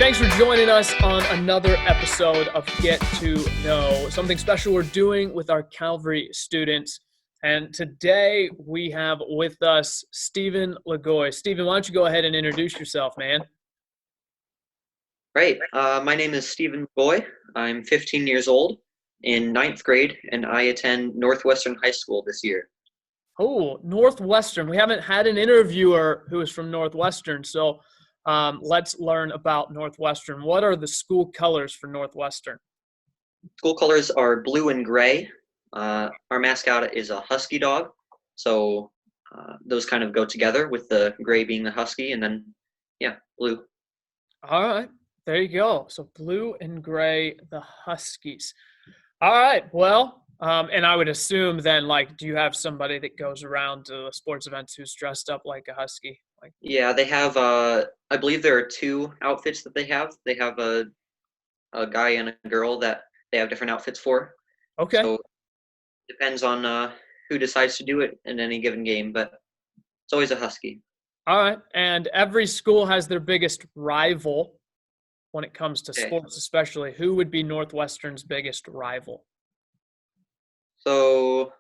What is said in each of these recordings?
thanks for joining us on another episode of Get to Know, something special we're doing with our Calvary students. And today we have with us Stephen LaGoy. Stephen, why don't you go ahead and introduce yourself, man? Right. My name is Stephen LaGoy. I'm 15 years old in ninth grade, and I attend Northwestern High School this year. Oh, Northwestern. We haven't had an interviewer who is from Northwestern, so let's learn about Northwestern. What are the school colors for Northwestern? School colors are blue and gray. Our mascot is a husky dog, so those kind of go together with the gray being the husky, and then, yeah, blue. All right, there you go. So blue and gray, the Huskies. All right, well, and I would assume then, like, do you have somebody that goes around to the sports events who's dressed up like a Husky? Like, Yeah, they have, I believe there are two outfits that they have. They have a guy and a girl that they have different outfits for. okay, So depends on who decides to do it in any given game, but it's always a husky. all right, and every school has their biggest rival when it comes to Okay. sports, especially. Who would be Northwestern's biggest rival? So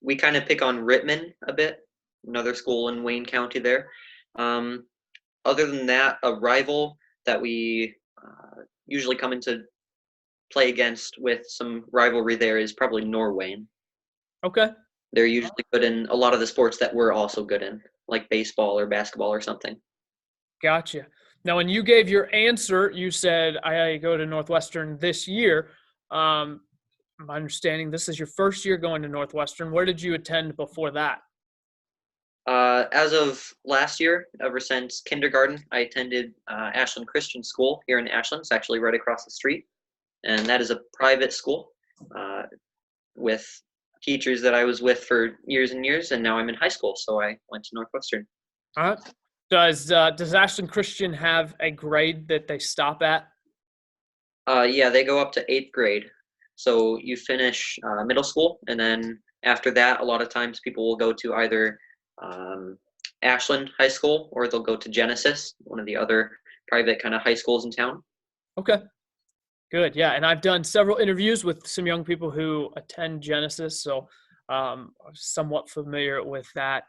we kind of pick on Rittman a bit, another school in Wayne County there. Um, Other than that, a rival that we usually come into play against with some rivalry there is probably Norwayne. Okay, They're usually good in a lot of the sports that we're also good in, like baseball or basketball or something. gotcha. Now, when you gave your answer, you said I go to Northwestern this year. Um, my understanding, this is your first year going to Northwestern. Where did you attend before that? As of last year, ever since kindergarten, I attended Ashland Christian School here in Ashland. It's actually right across the street, and that is a private school uh, with teachers that I was with for years and years, and now I'm in high school, so I went to Northwestern. All right. Does Ashland Christian have a grade that they stop at? Yeah, they go up to eighth grade, so you finish middle school, and then after that, a lot of times people will go to either um, Ashland High School or they'll go to Genesis, one of the other private kind of high schools in town. Okay. Good. Yeah. And I've done several interviews with some young people who attend Genesis. So I'm somewhat familiar with that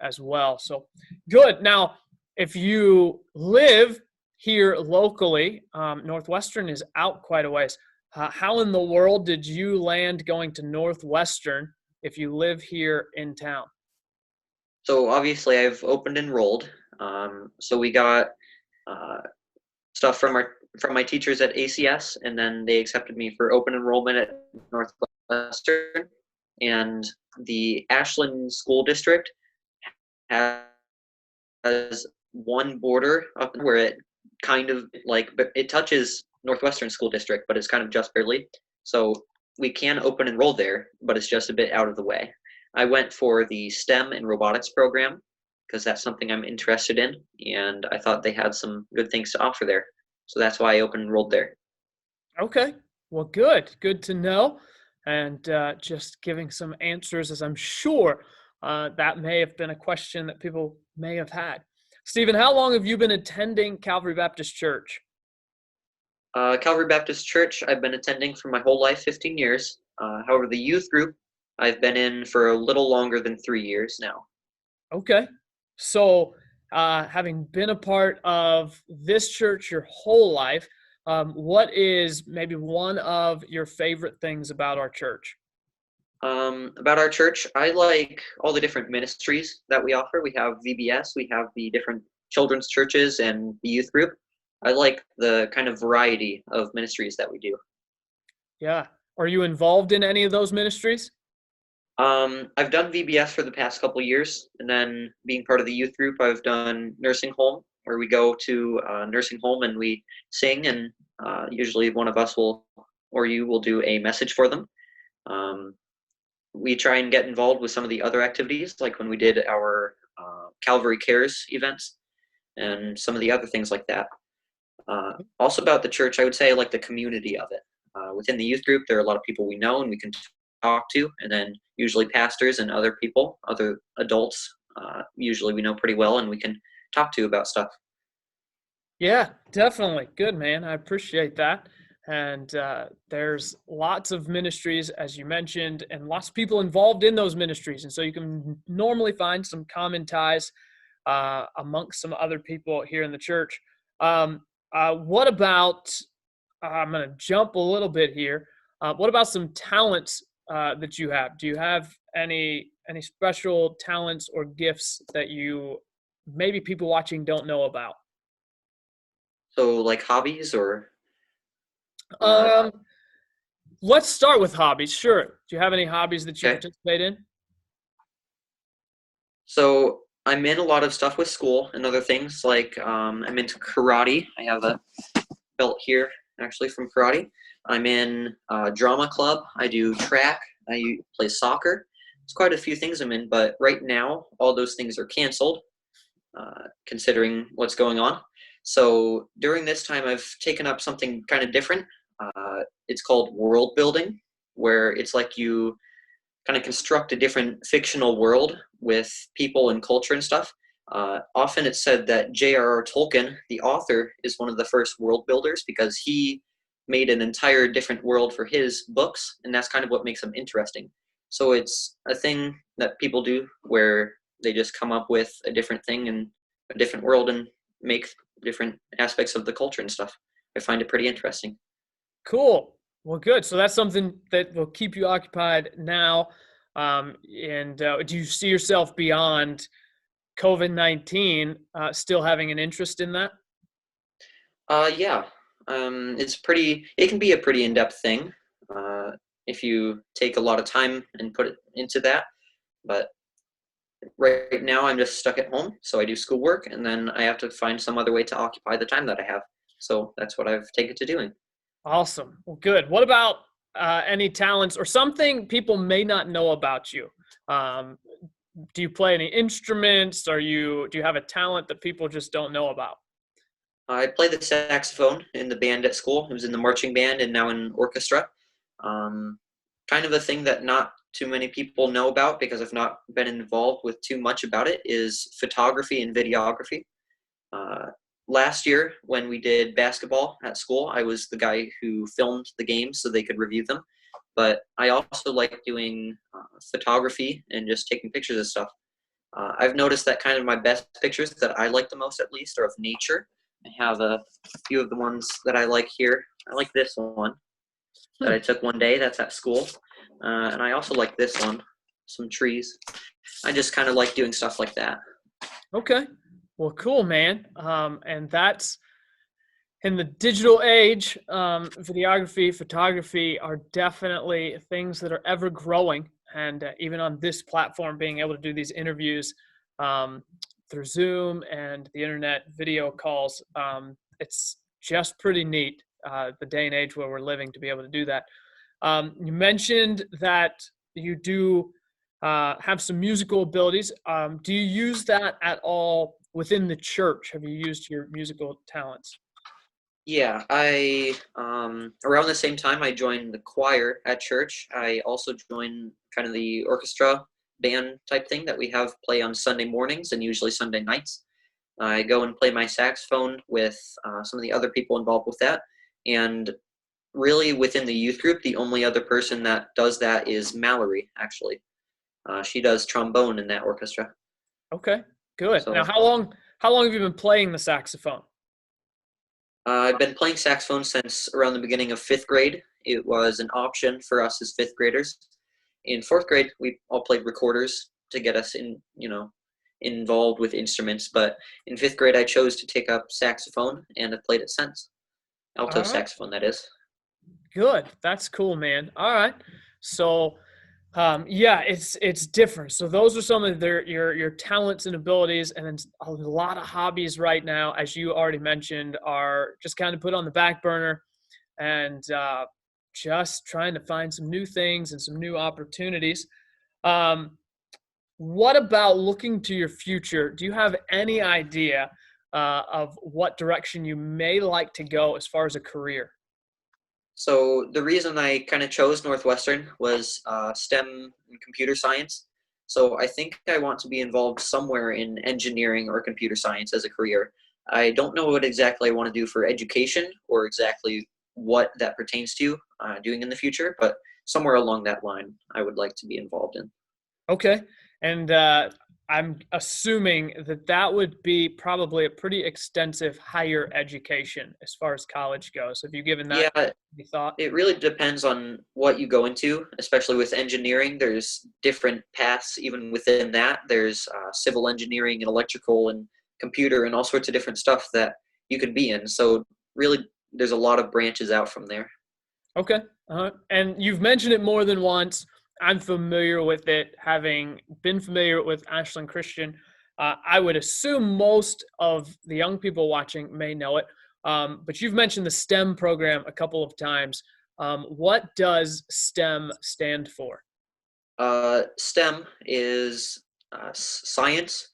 as well. So good. Now, if you live here locally, Northwestern is out quite a ways. How in the world did you land going to Northwestern if you live here in town? So obviously, I've opened enrolled. So we got uh, stuff from my teachers at ACS, and then they accepted me for open enrollment at Northwestern. And the Ashland School District has one border up where it kind of like it touches Northwestern School District, but it's kind of just barely. So we can open enroll there, but it's just a bit out of the way. I went for the STEM and robotics program because that's something I'm interested in, and I thought they had some good things to offer there. So that's why I open enrolled there. Okay. Well, good. Good to know. And just giving some answers, as I'm sure that may have been a question that people may have had. Stephen, how long have you been attending Calvary Baptist Church? Calvary Baptist Church, I've been attending for my whole life, 15 years. However, the youth group, I've been in for a little longer than 3 years now. Okay. So, having been a part of this church your whole life, what is maybe one of your favorite things about our church? About our church, I like all the different ministries that we offer. We have VBS, we have the different children's churches and the youth group. I like the kind of variety of ministries that we do. Yeah. Are you involved in any of those ministries? I've done VBS for the past couple of years, and then being part of the youth group, I've done nursing home, where we go to nursing home and we sing, and usually one of us will, or you will do a message for them. Um, we try and get involved with some of the other activities, like when we did our Calvary Cares events and some of the other things like that. Also about the church, I would say I like the community of it. Within the youth group, there are a lot of people we know and we can talk to, and then usually pastors and other people, other adults, usually we know pretty well and we can talk to about stuff. Yeah, definitely. Good, man. I appreciate that. And there's lots of ministries, as you mentioned, and lots of people involved in those ministries. And so you can normally find some common ties amongst some other people here in the church. What about, I'm going to jump a little bit here. What about some talents that you have? Do you have any special talents or gifts that you maybe people watching don't know about? So like hobbies or uh, Um, let's start with hobbies. Sure. Do you have any hobbies that you okay. participate in? So I'm in a lot of stuff with school and other things. Like I'm into karate. I have a belt here actually from karate. I'm in drama club. I do track. Play soccer. It's quite a few things I'm in, but right now all those things are canceled, considering what's going on. So during this time, I've taken up something kind of different. It's called world building, where it's like you kind of construct a different fictional world with people and culture and stuff. Often it's said that J.R.R. Tolkien, the author, is one of the first world builders because he made an entire different world for his books, and that's kind of what makes them interesting. So it's a thing that people do where they just come up with a different thing and a different world and make different aspects of the culture and stuff. I find it pretty interesting. Cool. Well, good. So that's something that will keep you occupied now. And do you see yourself beyond COVID-19 still having an interest in that? Yeah, it's pretty. It can be a pretty in-depth thing uh, if you take a lot of time and put it into that. But right now, I'm just stuck at home, so I do schoolwork, and then I have to find some other way to occupy the time that I have. So that's what I've taken to doing. Awesome. Well, good. What about any talents or something people may not know about you? Um, do you play any instruments? Do you have a talent that people just don't know about? I play the saxophone in the band at school. I was in the marching band and now in orchestra. Um, Kind of a thing that not too many people know about because I've not been involved with too much about it is photography and videography. Uh, Last year, when we did basketball at school, I was the guy who filmed the games so they could review them. But I also like doing photography and just taking pictures of stuff. I've noticed that kind of my best pictures that I like the most, at least, are of nature. I have a few of the ones that I like here. I like this one that Hmm. I took one day. That's at school. And I also like this one, some trees. I just kind of like doing stuff like that. Okay. Well, cool, man. And that's in the digital age, videography, photography are definitely things that are ever growing. And even on this platform, being able to do these interviews um, through Zoom and the internet video calls, it's just pretty neat, the day and age where we're living, to be able to do that. You mentioned that you do have some musical abilities. Do you use that at all within the church? Have you used your musical talents? Yeah, I around the same time I joined the choir at church. I also joined kind of the orchestra band type thing that we have play on Sunday mornings and usually Sunday nights. I go and play my saxophone with some of the other people involved with that. And really, within the youth group, the only other person that does that is Mallory, actually. She does trombone in that orchestra. Okay, good. Now, So how long have you been playing the saxophone? I've been playing saxophone since around the beginning of fifth grade. It was an option for us as fifth graders. In fourth grade, we all played recorders to get us involved with instruments. But in fifth grade, I chose to take up saxophone and have played it since. Alto All right, saxophone, that is. good. That's cool, man. All right. So, yeah, it's different. So those are some of your talents and abilities, and then a lot of hobbies right now, as you already mentioned, are just kind of put on the back burner, and just trying to find some new things and some new opportunities. Um, What about looking to your future? Do you have any idea of what direction you may like to go as far as a career? So the reason I kind of chose Northwestern was STEM and computer science. So I think I want to be involved somewhere in engineering or computer science as a career. I don't know what exactly I want to do for education or exactly what that pertains to doing in the future, but somewhere along that line, I would like to be involved in. Okay. And I'm assuming that that would be probably a pretty extensive higher education as far as college goes. Have you given that Yeah, any thought? it really depends on what you go into, especially with engineering. There's different paths even within that. There's civil engineering and electrical and computer and all sorts of different stuff that you could be in. So really, there's a lot of branches out from there. Okay. And you've mentioned it more than once. I'm familiar with it, having been familiar with Ashland Christian. I would assume most of the young people watching may know it, but you've mentioned the STEM program a couple of times. What does STEM stand for? STEM is science,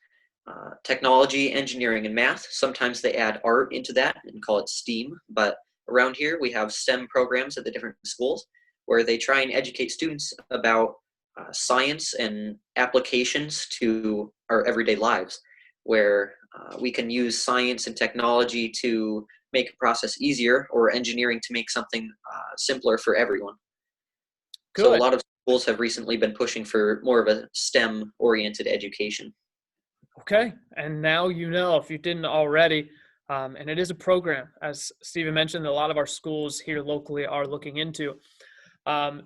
technology, engineering, and math. Sometimes they add art into that and call it STEAM, but around here we have STEM programs at the different schools where they try and educate students about science and applications to our everyday lives, where we can use science and technology to make a process easier or engineering to make something simpler for everyone. So a Good. lot of schools have recently been pushing for more of a STEM-oriented education. Okay. And now you know if you didn't already. And it is a program, as Stephen mentioned, that a lot of our schools here locally are looking into.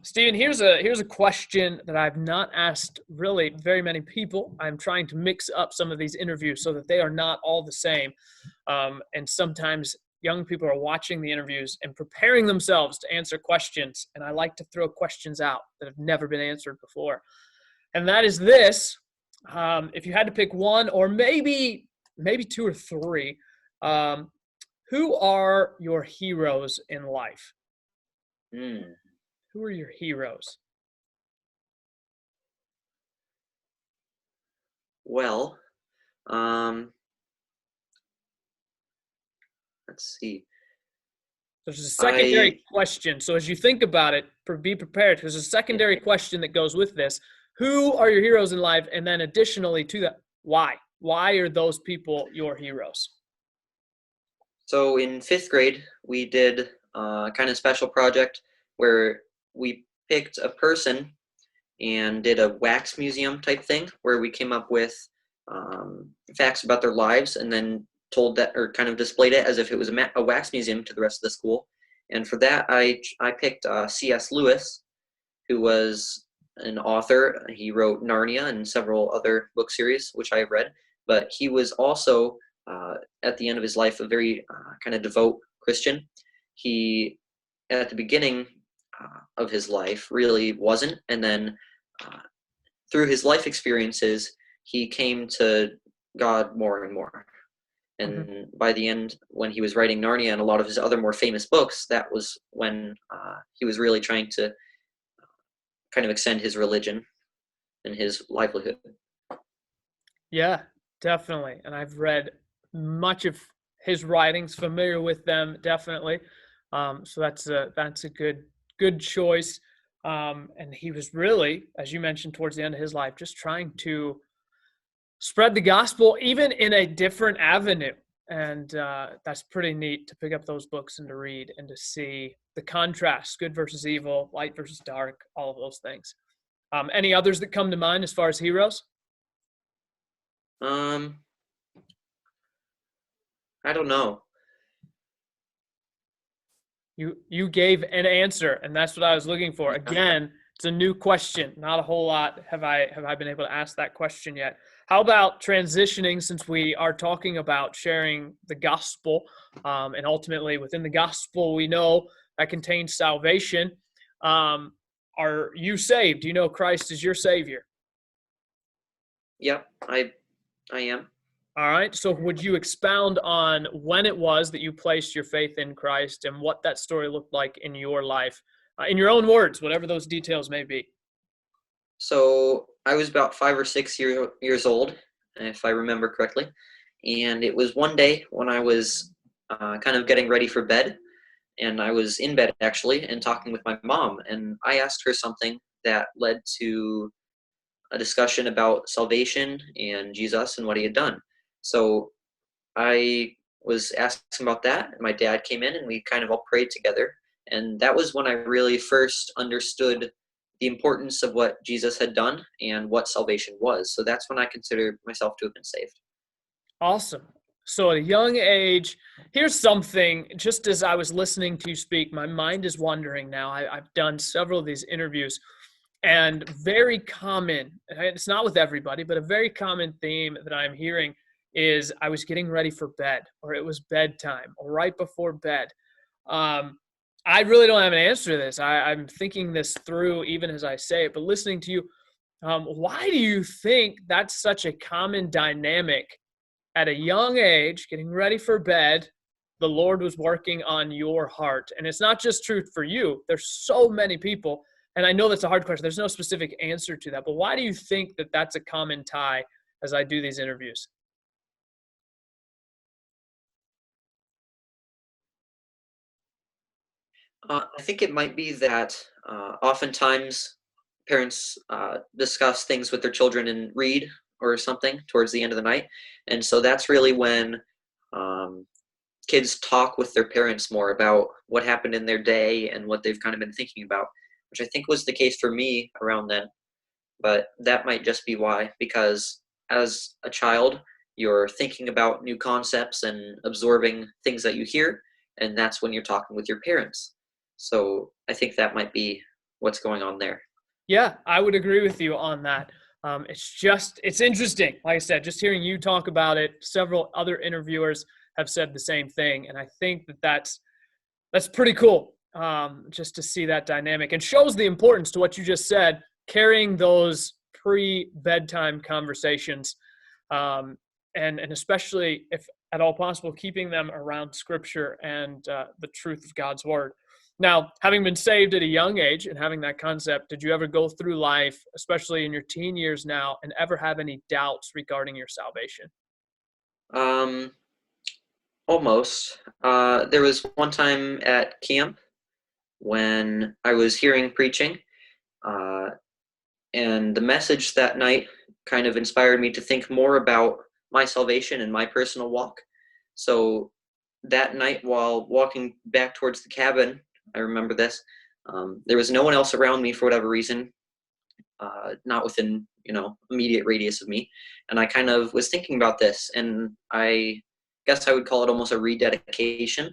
Stephen, here's a question that I've not asked really very many people. I'm trying to mix up some of these interviews so that they are not all the same. And sometimes young people are watching the interviews and preparing themselves to answer questions, and I like to throw questions out that have never been answered before. And that is this: if you had to pick one, or maybe two or three, um, who are your heroes in life? Mm. Who are your heroes? Well, um, let's see. There's a I secondary question. So as you think about it, be prepared. There's a secondary question that goes with this. Who are your heroes in life? And then additionally to that, why? Why are those people your heroes? so in fifth grade we did a kind of special project where we picked a person and did a wax museum type thing where we came up with facts about their lives and then told that or kind of displayed it as if it was a wax museum to the rest of the school. And for that, I picked C.S. Lewis, who was an author. He wrote Narnia and several other book series, which I have read. But he was also, at the end of his life, a very kind of devout Christian. He, at the beginning of his life, really wasn't. And then uh, through his life experiences, he came to God more and more. Mhm. And by the end, when he was writing Narnia and a lot of his other more famous books, that was when he was really trying to kind of extend his religion and his livelihood. Yeah, definitely. And I've read much of his writings, familiar with them, definitely. So that's a good choice. And he was really, as you mentioned, towards the end of his life, just trying to spread the gospel, even in a different avenue. And that's pretty neat to pick up those books and to read and to see the contrast, good versus evil, light versus dark, all of those things. Any others that come to mind as far as heroes? Um, I don't know. You gave an answer, and that's what I was looking for. Yeah. Again, it's a new question. Not a whole lot have I been able to ask that question yet. How about transitioning, since we are talking about sharing the gospel, and ultimately within the gospel we know that contains salvation. Um, are you saved? Do you know Christ is your Savior? Yep, I am. All right. So would you expound on when it was that you placed your faith in Christ and what that story looked like in your life, in your own words, whatever those details may be? So I was about 5 or 6 years old, if I remember correctly, and it was one day when I was kind of getting ready for bed, and I was in bed actually and talking with my mom, and I asked her something that led to a discussion about salvation and Jesus and what he had done. So I was asking about that, and my dad came in and we kind of all prayed together. And that was when I really first understood the importance of what Jesus had done and what salvation was. So that's when I consider myself to have been saved. Awesome. So at a young age, here's something, just as I was listening to you speak, my mind is wandering now. I've done several of these interviews, and very common, and it's not with everybody, but a very common theme that I'm hearing is I was getting ready for bed, or it was bedtime, or right before bed. Um, I really don't have an answer to this. I'm thinking this through even as I say it, but listening to you, why do you think that's such a common dynamic at a young age, getting ready for bed? The Lord was working on your heart. And it's not just true for you. There's so many people. And I know that's a hard question. There's no specific answer to that. But why do you think that that's a common tie as I do these interviews? I think it might be that oftentimes parents discuss things with their children and read or something towards the end of the night. And so that's really when um, kids talk with their parents more about what happened in their day and what they've kind of been thinking about, which I think was the case for me around then. But that might just be why, because as a child, you're thinking about new concepts and absorbing things that you hear, and that's when you're talking with your parents. So I think that might be what's going on there. Yeah, I would agree with you on that. It's interesting. Like I said, just hearing you talk about it, several other interviewers have said the same thing. And I think that that's pretty cool, just to see that dynamic, and shows the importance to what you just said, carrying those pre-bedtime conversations, and especially if at all possible, keeping them around Scripture and the truth of God's Word. Now, having been saved at a young age and having that concept, did you ever go through life, especially in your teen years now, and ever have any doubts regarding your salvation? Um, Almost. There was one time at camp when I was hearing preaching, uh, and the message that night kind of inspired me to think more about my salvation and my personal walk. So that night, while walking back towards the cabin, I remember this. There was no one else around me for whatever reason, not within immediate radius of me, and I kind of was thinking about this, and I guess I would call it almost a rededication,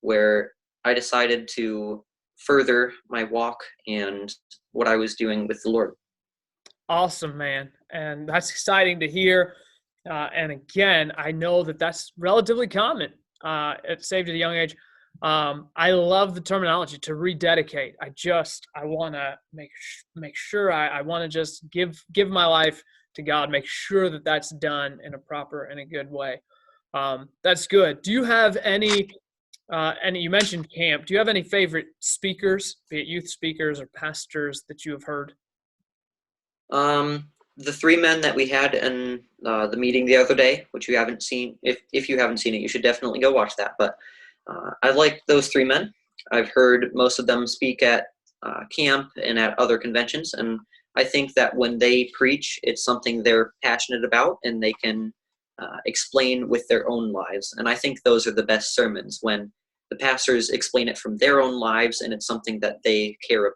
where I decided to further my walk and what I was doing with the Lord. Awesome, man. And that's exciting to hear. And again, I know that that's relatively common. It's saved at a young age. I love the terminology to rededicate. I want to make sure I want to just give my life to God, make sure that that's done in a proper and a good way. That's good. Do you have any, you mentioned camp, do you have any favorite speakers, be it youth speakers or pastors that you have heard? The three men that we had in the meeting the other day, which you haven't seen, if you haven't seen it, you should definitely go watch that. But I like those three men. I've heard most of them speak at camp and at other conventions, and I think that when they preach, it's something they're passionate about and they can explain with their own lives. And I think those are the best sermons, when the pastors explain it from their own lives and it's something that they care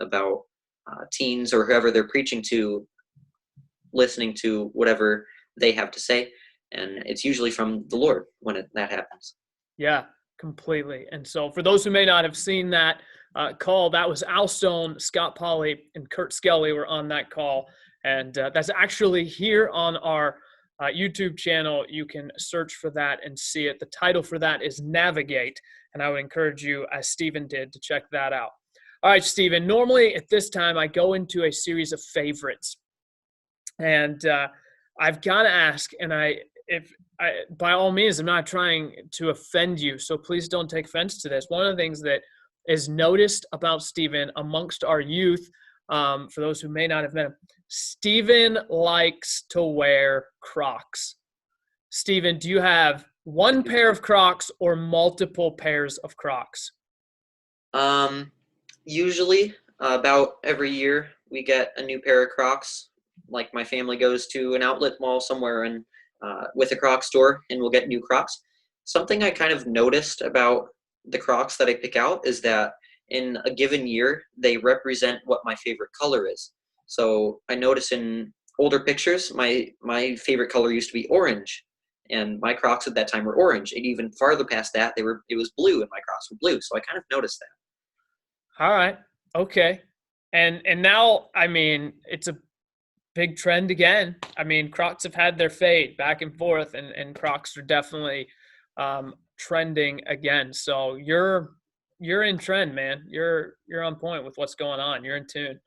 about teens or whoever they're preaching to, listening to whatever they have to say. And it's usually from the Lord when that happens. Yeah, completely. And so for those who may not have seen that call, that was Al Stone, Scott Pauley, and Kurt Skelly were on that call. And that's actually here on our YouTube channel. You can search for that and see it. The title for that is Navigate. And I would encourage you, as Stephen did, to check that out. All right, Stephen, normally at this time, I go into a series of favorites. And I've got to ask, and by all means, I'm not trying to offend you, so please don't take offense to this. One of the things that is noticed about Stephen amongst our youth, for those who may not have met him, Stephen likes to wear Crocs. Stephen, do you have one pair of Crocs or multiple pairs of Crocs? Usually, about every year, we get a new pair of Crocs. Like my family goes to an outlet mall somewhere and with a Crocs store, and we'll get new Crocs. something I kind of noticed about the Crocs that I pick out is that in a given year, they represent what my favorite color is. So I notice in older pictures, my favorite color used to be orange, and my Crocs at that time were orange. And even farther past that, it was blue, and my Crocs were blue. So I kind of noticed that. All right. Okay. And now, I mean, it's a big trend again. I mean, Crocs have had their fade back and forth, and Crocs are definitely trending again. So you're in trend, man. You're on point with what's going on. You're in tune.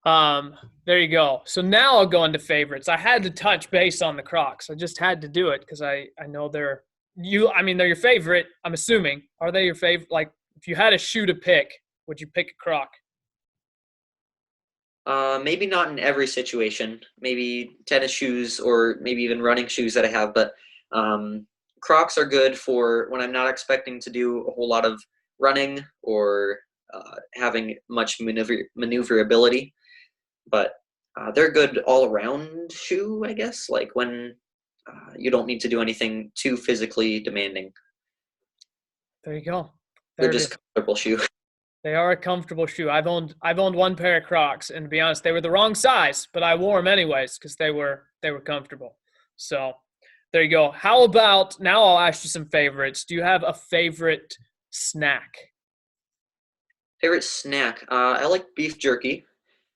There you go. So now I'll go into favorites. I had to touch base on the Crocs. I just had to do it because I know they're they're your favorite. I'm assuming. Are they your favorite? Like, if you had a shoe to pick, would you pick a Croc? Maybe not in every situation. Maybe tennis shoes or maybe even running shoes that I have, but Crocs are good for when I'm not expecting to do a whole lot of running or having much maneuverability. But they're good all-around shoe, I guess. Like when you don't need to do anything too physically demanding. There you go. They're There it just is. comfortable shoe. They are a comfortable shoe. I've owned one pair of Crocs, and to be honest, they were the wrong size, but I wore them anyways because they were comfortable. So there you go. How about now? I'll ask you some favorites. Do you have a favorite snack? Favorite snack? I like beef jerky.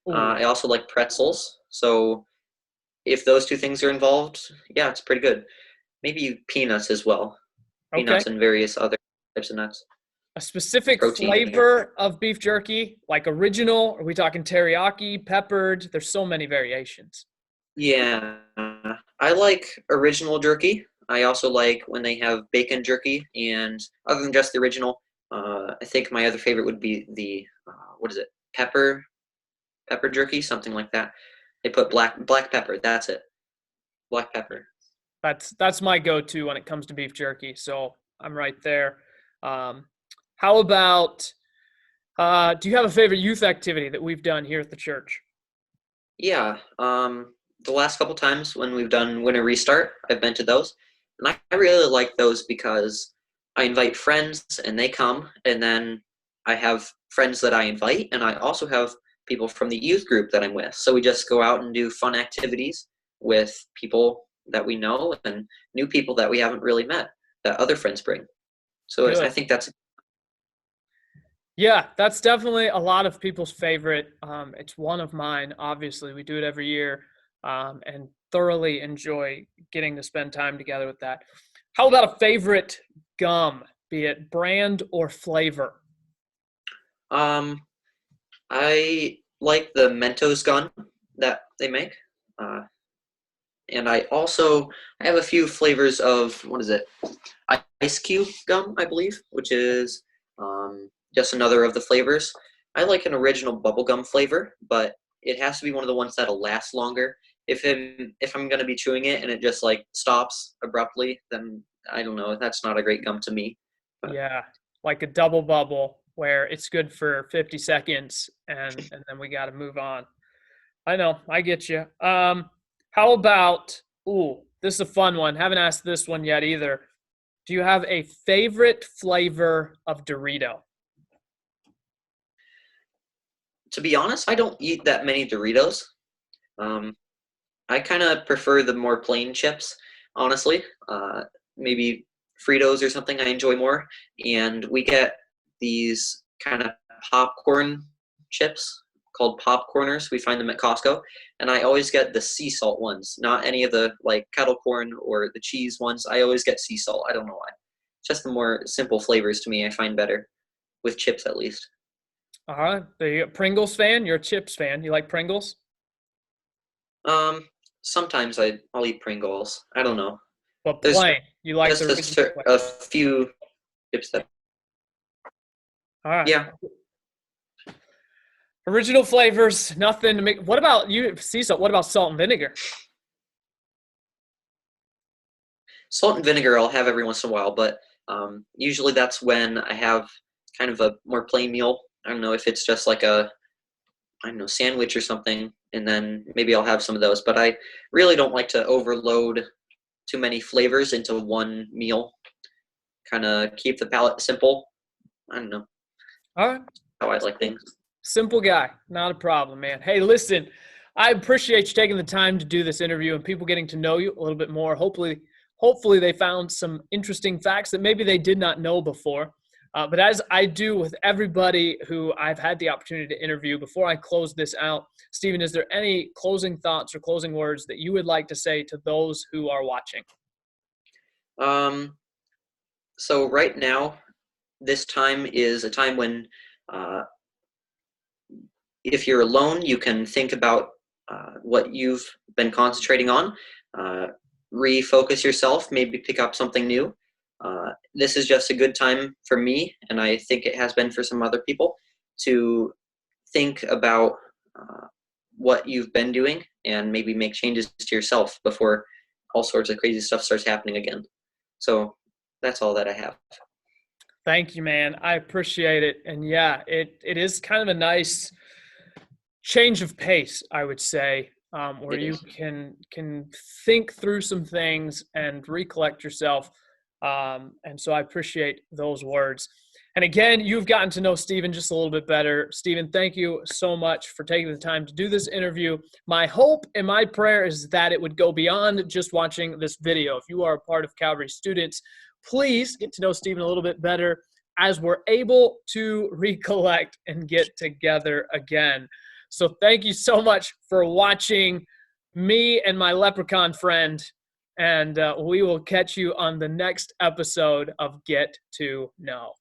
Ooh, I also like pretzels. So if those two things are involved, yeah, it's pretty good. Maybe peanuts as well. okay. Peanuts and various other types of nuts. A specific Protein. flavor of beef jerky, like original? Are we talking teriyaki, peppered? There's so many variations. Yeah. I like original jerky. I also like when they have bacon jerky. And other than just the original, I think my other favorite would be the, what is it? Pepper jerky, something like that. They put black pepper. That's it. Black pepper. That's my go-to when it comes to beef jerky. So I'm right there. How about do you have a favorite youth activity that we've done here at the church? Yeah. The last couple times when we've done Winter Restart, I've been to those. And I really like those because I invite friends and they come, and then I have friends that I invite, and I also have people from the youth group that I'm with. So we just go out and do fun activities with people that we know and new people that we haven't really met that other friends bring. So I Good. think that's Yeah, that's definitely a lot of people's favorite. It's one of mine. Obviously, we do it every year, and thoroughly enjoy getting to spend time together with that. How about a favorite gum, be it brand or flavor? um I like the Mentos gun that they make. Uh, and I have a few flavors of what is it? Ice cube gum, I believe, which is just another of the flavors. I like an original bubblegum flavor, but it has to be one of the ones that'll last longer. If I'm gonna be chewing it and it just like stops abruptly, then I don't know. That's not a great gum to me. But Yeah, like a double bubble where it's good for 50 seconds and then we got to move on. I know, I get you. How about, ooh, this is a fun one. Haven't asked this one yet either. Do you have a favorite flavor of Dorito? to be honest, I don't eat that many Doritos. Um, I kind of prefer the more plain chips, honestly. Maybe Fritos or something I enjoy more. And we get these kind of popcorn chips called popcorners. We find them at Costco. And I always get the sea salt ones, not any of the like kettle corn or the cheese ones. I always get sea salt. I don't know why. Just the more simple flavors to me I find better, with chips at least. All right. There you go. Pringles fan? You're a chips fan. You like Pringles? Um, Sometimes I'll eat Pringles. I don't know. But There's plain. You like just the original a flavor. few chips that, All right. yeah, Original flavors, nothing to make. What about you, sea salt? What about salt and vinegar? salt and vinegar I'll have every once in a while, but usually that's when I have kind of a more plain meal. I don't know if it's just like I don't know, sandwich or something, and then maybe I'll have some of those. But I really don't like to overload too many flavors into one meal. Kind of keep the palate simple. I don't know All right. how I like things. Simple guy. Not a problem, man. Hey, listen, I appreciate you taking the time to do this interview and people getting to know you a little bit more. Hopefully they found some interesting facts that maybe they did not know before. But as I do with everybody who I've had the opportunity to interview, before I close this out, Stephen, is there any closing thoughts or closing words that you would like to say to those who are watching? So right now, this time is a time when if you're alone, you can think about what you've been concentrating on, refocus yourself, maybe pick up something new. This is just a good time for me, and I think it has been for some other people, to think about what you've been doing and maybe make changes to yourself before all sorts of crazy stuff starts happening again. So that's all that I have. Thank you, man. I appreciate it. And yeah, it is kind of a nice change of pace, I would say, where It you is. can think through some things and recollect yourself. And so I appreciate those words. And again, you've gotten to know Stephen just a little bit better. Stephen, thank you so much for taking the time to do this interview. My hope and my prayer is that it would go beyond just watching this video. If you are a part of Calvary Students, please get to know Stephen a little bit better as we're able to recollect and get together again. So thank you so much for watching me and my leprechaun friend, and we will catch you on the next episode of Get to Know.